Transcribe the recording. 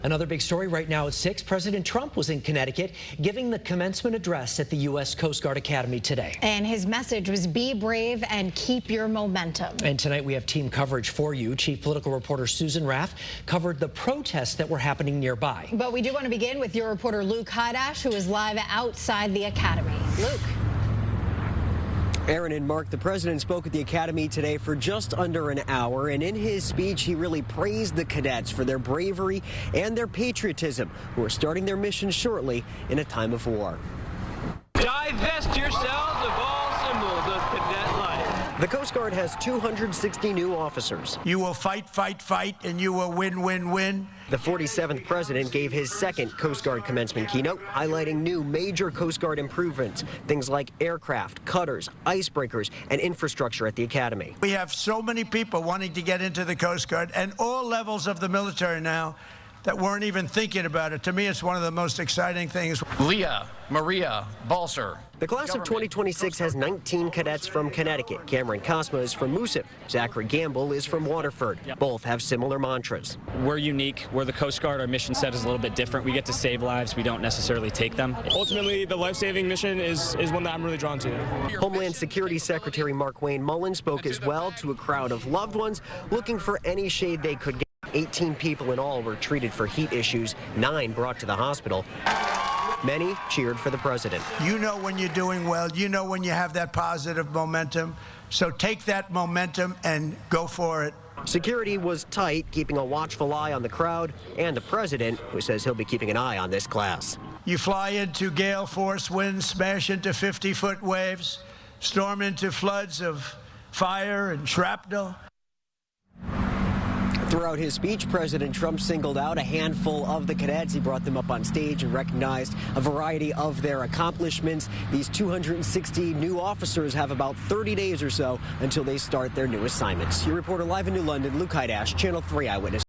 Another big story right now at 6. President Trump was in Connecticut giving the commencement address at the U.S. Coast Guard Academy today. And his message was be brave and keep your momentum. And tonight we have team coverage for you. Chief political reporter Susan Raff covered the protests that were happening nearby. But we do want to begin with your reporter Luke Hydash, who is live outside the Academy. Luke. Aaron and Mark, the president spoke at the Academy today for just under an hour, and in his speech, he really praised the cadets for their bravery and their patriotism, who are starting their mission shortly in a time of war. Divest yourselves of all symbols of cadet life. The Coast Guard has 260 new officers. You will fight, fight, fight, and you will win, win, win. The 47th president gave his second Coast Guard commencement keynote, highlighting new major Coast Guard improvements, things like aircraft, cutters, icebreakers, and infrastructure at the Academy. We have so many people wanting to get into the Coast Guard, and all levels of the military now that weren't even thinking about it. To me, it's one of the most exciting things. Leah Maria Balser. The class of 2026 has 19 cadets from Connecticut. Cameron Cosma is from Moosup. Zachary Gamble is from Waterford. Both have similar mantras. We're unique. We're the Coast Guard. Our mission set is a little bit different. We get to save lives. We don't necessarily take them. Ultimately, the life-saving mission is one that I'm really drawn to. Homeland Security Secretary Mark Wayne Mullen spoke as well to a crowd of loved ones looking for any shade they could get. 18 people in all were treated for heat issues, 9 brought to the hospital. Many cheered for the president. You know when you're doing well. You know when you have that positive momentum. So take that momentum and go for it. Security was tight, keeping a watchful eye on the crowd and the president, who says he'll be keeping an eye on this class. You fly into gale force winds, smash into 50-foot waves, storm into floods of fire and shrapnel. Throughout his speech, President Trump singled out a handful of the cadets. He brought them up on stage and recognized a variety of their accomplishments. These 260 new officers have about 30 days or so until they start their new assignments. Your reporter live in New London, Luke Hydash, Channel 3 Eyewitness.